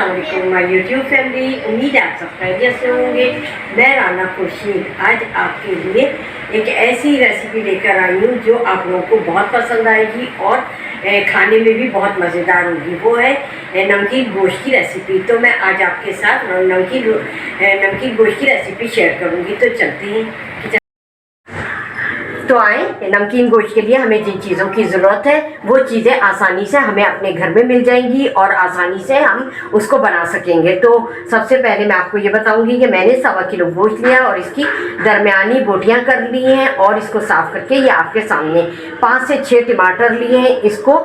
अस्सलाम वालेकुम my YouTube family. उम्मीद है आप सब खैरियत से होंगे। मैं राना खुर्शीद आज आपके लिए एक ऐसी रेसिपी लेकर आई हूँ जो आप लोगों को बहुत पसंद आएगी और खाने में भी बहुत मज़ेदार होगी। वो है नमकीन गोश्त की रेसिपी। तो मैं आज आपके साथ नमकीन गोश्त की रेसिपी शेयर करूँगी। तो चलते हैं। तो आए, नमकीन गोश्त के लिए हमें जिन चीज़ों की ज़रूरत है वो चीज़ें आसानी से हमें अपने घर में मिल जाएंगी और आसानी से हम उसको बना सकेंगे। तो सबसे पहले मैं आपको ये बताऊंगी कि मैंने 1.25 किलो गोश्त लिया और इसकी दरमियानी बोटियां कर ली हैं और इसको साफ़ करके ये आपके सामने 5 से 6 टमाटर लिए हैं, इसको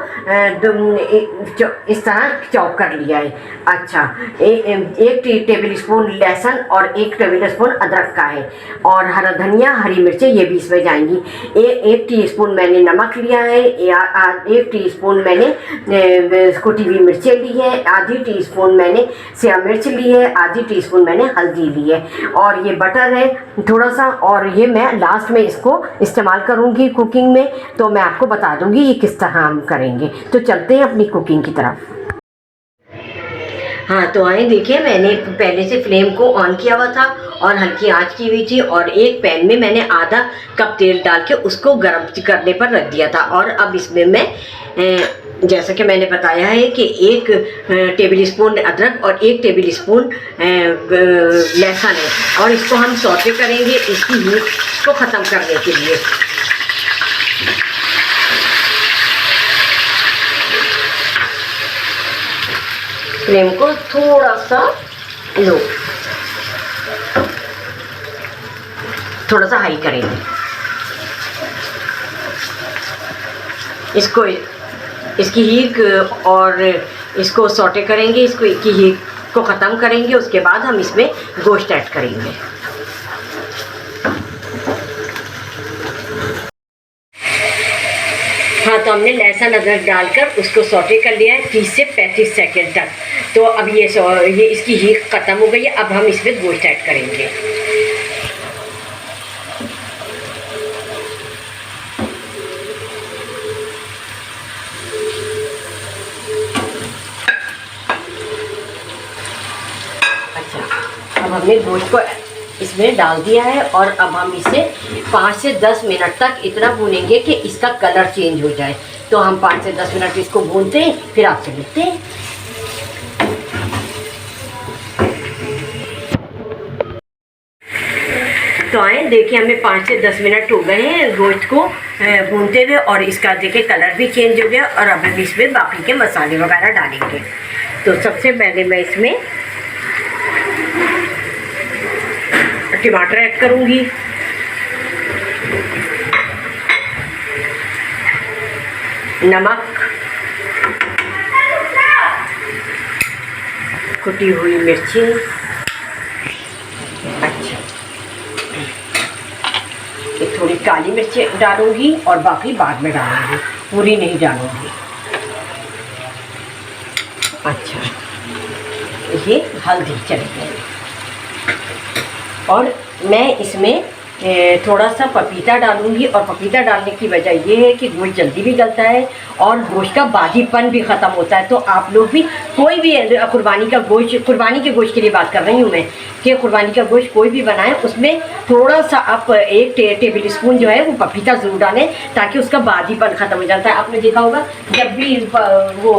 इस तरह चॉप कर लिया है। अच्छा, 1 टेबल स्पून लहसुन और 1 टेबल स्पून अदरक का है और हरा धनिया, हरी मिर्चें ये भी इसमें जाएंगी। 1 टीस्पून मैंने नमक लिया है, 1 टीस्पून मैंने कुटी हुई मिर्चें ली है, आधी टीस्पून मैंने सिया मिर्च ली है, आधी टीस्पून मैंने हल्दी ली है और ये बटर है थोड़ा सा। और ये मैं लास्ट में इसको इस्तेमाल करूँगी कुकिंग में, तो मैं आपको बता दूँगी ये किस तरह हम करेंगे। तो चलते हैं अपनी कुकिंग की तरफ। हाँ, तो आए देखिए, मैंने पहले से फ्लेम को ऑन किया हुआ था और हल्की आंच की हुई थी और एक पैन में मैंने आधा कप तेल डाल के उसको गर्म करने पर रख दिया था। और अब इसमें मैं जैसा कि मैंने बताया है कि 1 टेबल स्पून अदरक और 1 टेबल स्पून लहसुन है और इसको हम सौते करेंगे इसकी हीट को ख़त्म करने के लिए। फ्लेम को थोड़ा सा लो, थोड़ा सा हाई करेंगे। इसको इसकी हीट और इसको सौटे करेंगे, इसको की हीट को ख़त्म करेंगे। उसके बाद हम इसमें गोश्त ऐड करेंगे। हाँ, तो हमने लहसुन अदरक डालकर उसको सौटे कर लिया है 30 से 35 सेकंड तक। तो अब ये इसकी हीट ख़त्म हो गई है। अब हम इसमें गोश्त ऐड करेंगे। अच्छा, अब हमने गोश्त को इसमें डाल दिया है और अब हम इसे 5 से 10 मिनट तक इतना भूनेंगे कि इसका कलर चेंज हो जाए। तो हम 5 से 10 मिनट इसको भूनते हैं, फिर आपसे मिलते हैं। तो आए देखिए, हमें 5 से 10 मिनट हो गए हैं गोश्त को भूनते हुए और इसका देखिए कलर भी चेंज हो गया। और अब हम इसमें बाकी के मसाले वगैरह डालेंगे। तो सबसे पहले मैं इसमें टमाटर ऐड करूंगी, नमक, कुटी हुई मिर्ची, अच्छा ये थोड़ी काली मिर्ची डालूंगी और बाकी बाद में डालूंगी, पूरी नहीं डालूंगी। अच्छा, ये हल्दी चलेगी और मैं इसमें थोड़ा सा पपीता डालूंगी। और पपीता डालने की वजह ये है कि गोश्त जल्दी भी गलता है और गोश्त का बादीपन भी ख़त्म होता है। तो आप लोग भी कोई भी कुर्बानी का गोश्त, कुर्बानी के गोश्त के लिए बात कर रही हूँ मैं, कि कुर्बानी का गोश्त कोई भी बनाए उसमें थोड़ा सा आप 1 टेबल स्पून जो है वो पपीता ज़रूर डालें ताकि उसका बादीपन ख़त्म हो जाता है। आपने देखा होगा जब भी वो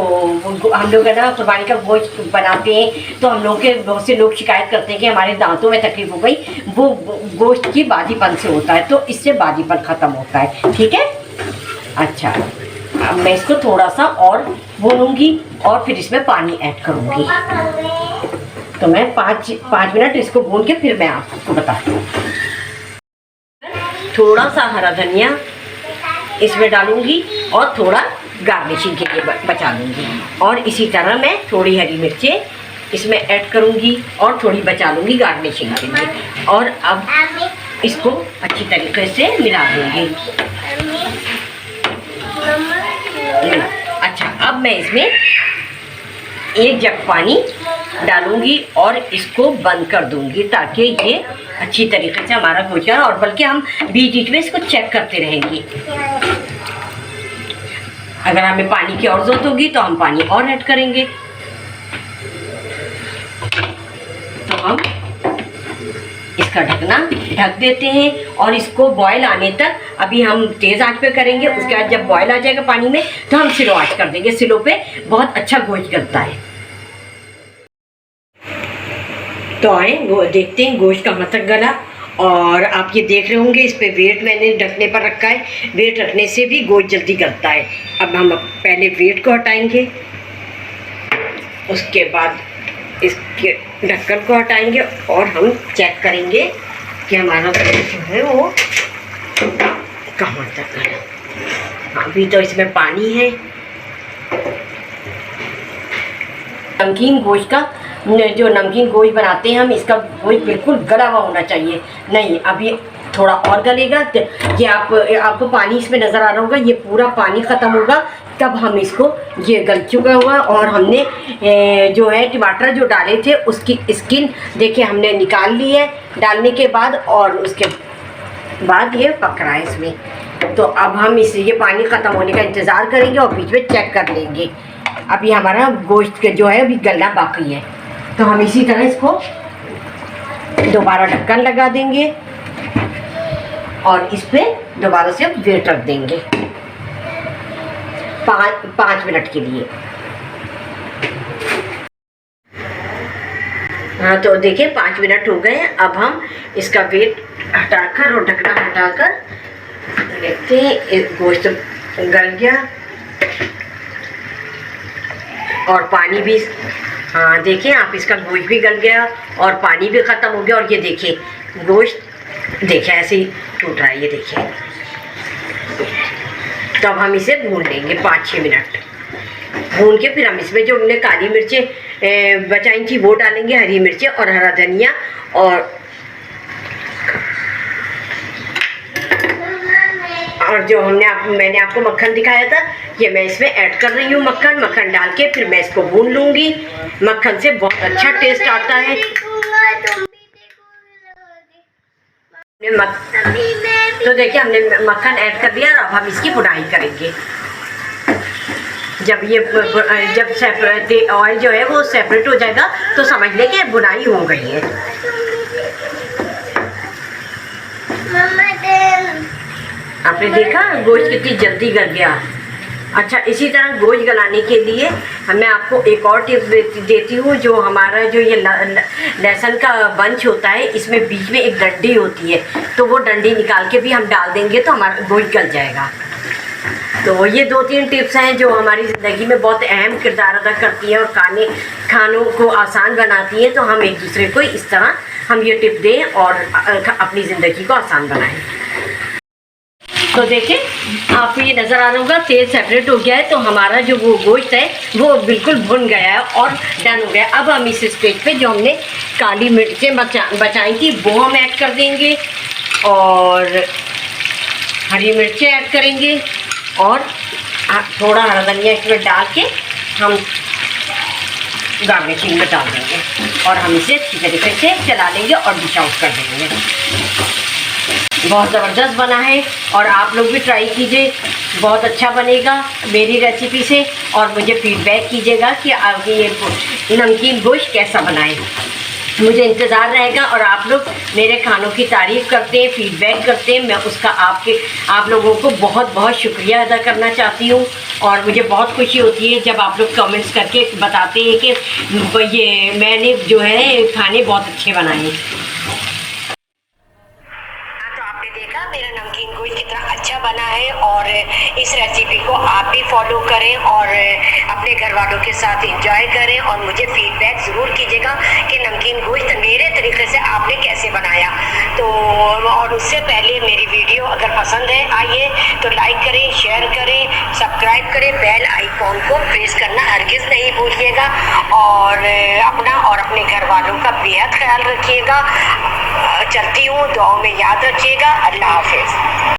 हम लोग है ना कुर्बानी का गोश्त बनाते हैं तो हम लोग के बहुत से लोग शिकायत करते हैं कि हमारे दांतों में तकलीफ हो गई। वो गोश्त की बादीपन से होता है, तो इससे बादीपन ख़त्म होता है। ठीक है। अच्छा, अब मैं इसको थोड़ा सा और भूनूंगी और फिर इसमें पानी ऐड करूंगी। तो मैं 5 मिनट इसको भून के फिर मैं आपको बताती हूँ। थोड़ा सा हरा धनिया इसमें डालूंगी और थोड़ा गार्निशिंग के लिए बचा लूँगी। और इसी तरह मैं थोड़ी हरी मिर्चें इसमें ऐड करूँगी और थोड़ी बचा लूँगी गार्निशिंग के लिए। और अब इसको अच्छी तरीके से मिला दूँगी। अच्छा, अब मैं इसमें 1 जग पानी डालूंगी और इसको बंद कर दूंगी ताकि ये अच्छी तरीके से हमारा गोश्त, और बल्कि हम बीच बीच में इसको चेक करते रहेंगे। अगर हमें पानी की और ज़रूरत होगी तो हम पानी और ऐड करेंगे। हम इसका ढकना ढक देते हैं और इसको बॉयल आने तक अभी हम तेज़ आंच पे करेंगे। उसके बाद जब बॉयल आ जाएगा पानी में तो हम स्लो आंच कर देंगे। स्लो पे बहुत अच्छा गोश्त गलता है। तो आए वो देखते हैं गोश्त कहाँ तक गला। और आप ये देख रहे होंगे इस पे वेट मैंने ढकने पर रखा है। वेट रखने से भी गोश्त जल्दी गलता है। अब हम पहले वेट को हटाएंगे, उसके बाद इसके ढक्कन को हटाएंगे और हम चेक करेंगे कि हमारा गोश्त जो है वो कहाँ तक गला। अभी तो इसमें पानी है। नमकीन गोश्त का जो नमकीन गोश्त बनाते हैं हम, इसका गोश्त बिल्कुल गला हुआ होना चाहिए। नहीं, अभी थोड़ा और गलेगा। ये आपको पानी इसमें नज़र आ रहा होगा, ये पूरा पानी ख़त्म होगा तब हम इसको, ये गल चुका हुआ। और हमने जो है टमाटर जो डाले थे उसकी स्किन देखिए हमने निकाल ली है डालने के बाद, और उसके बाद ये पक रहा है इसमें। तो अब हम ये पानी ख़त्म होने का इंतज़ार करेंगे और बीच में चेक कर लेंगे। अभी हमारा गोश्त जो है अभी गलना बाकी है। तो हम इसी तरह इसको दोबारा ढक्कन लगा देंगे और इस पे दोबारा से वेट रख देंगे 5 मिनट के लिए। हाँ, तो देखिए 5 मिनट हो गए। अब हम इसका वेट हटाकर और ढक्कन हटाकर देखते हैं गोश्त गल गया और पानी भी, हाँ देखिए आप, इसका गोश्त भी गल गया और पानी भी ख़त्म हो गया। और ये देखिए गोश्त देखिए ऐसे ही टूट रहा है, ये देखिए। तो अब हम इसे भून लेंगे 5-6 मिनट। भून के फिर हम इसमें जो हमने काली मिर्चें बचाई थी वो डालेंगे, हरी मिर्चें और हरा धनिया। और जो मैंने आपको मक्खन दिखाया था, ये मैं इसमें ऐड कर रही हूँ। मक्खन डाल के फिर मैं इसको भून लूँगी। मक्खन से बहुत अच्छा टेस्ट आता है। तो देखिए हमने मक्खन ऐड कर दिया और अब हम इसकी बुनाई करेंगे। जब ऑयल जो है वो सेपरेट हो जाएगा तो समझ लें कि बुनाई हो गई है। आपने देखा गोश्त कितनी जल्दी गल गया। अच्छा, इसी तरह गोश्त गलाने के लिए मैं आपको एक और टिप देती हूँ। जो हमारा जो ये लहसुन का बंच होता है, इसमें बीच में एक डंडी होती है, तो वो डंडी निकाल के भी हम डाल देंगे तो हमारा गोश्त गल जाएगा। तो ये 2-3 टिप्स हैं जो हमारी ज़िंदगी में बहुत अहम किरदार अदा करती है और खानों को आसान बनाती हैं। तो हम एक दूसरे को इस तरह हम ये टिप दें और अपनी ज़िंदगी को आसान बनाएं। तो देखें आपको ये नज़र आ रहा होगा तेल सेपरेट हो गया है। तो हमारा जो वो गोश्त है वो बिल्कुल भुन गया है और डन हो गया। अब हम इस स्टेज पे जो हमने काली मिर्चें बचाई थी वो हम ऐड कर देंगे और हरी मिर्चें ऐड करेंगे और थोड़ा हरा धनिया इसमें डाल के हम गार्निशिंग में डाल देंगे और हम इसे अच्छी तरीके से चला लेंगे और डिश आउट कर देंगे। बहुत ज़बरदस्त बना है और आप लोग भी ट्राई कीजिए, बहुत अच्छा बनेगा मेरी रेसिपी से। और मुझे फीडबैक कीजिएगा कि आपके ये नमकीन गोश्त कैसा बनाए। मुझे इंतज़ार रहेगा और आप लोग मेरे खानों की तारीफ़ करते हैं, फीडबैक करते हैं। मैं उसका आप लोगों को बहुत बहुत शुक्रिया अदा करना चाहती हूँ। और मुझे बहुत खुशी होती है जब आप लोग कमेंट्स करके बताते हैं कि ये मैंने जो है खाने बहुत अच्छे बनाए। देखा मेरा नमकीन गोश्त कितना अच्छा बना है और इस रेसिपी को आप भी फॉलो करें और अपने घर वालों के साथ एंजॉय करें और मुझे फीडबैक ज़रूर कीजिएगा कि नमकीन गोश्त मेरे तरीके से आपने कैसे बनाया। तो और उससे पहले मेरी वीडियो अगर पसंद है आइए तो लाइक करें, शेयर करें, सब्सक्राइब करें, बेल आइकॉन को प्रेस करना हरगिज़ नहीं भूलिएगा और अपना और अपने घर वालों का बेहद ख्याल रखिएगा। चलती हूँ, दुआओं में याद रखिएगा। अल्लाह हाफिज़।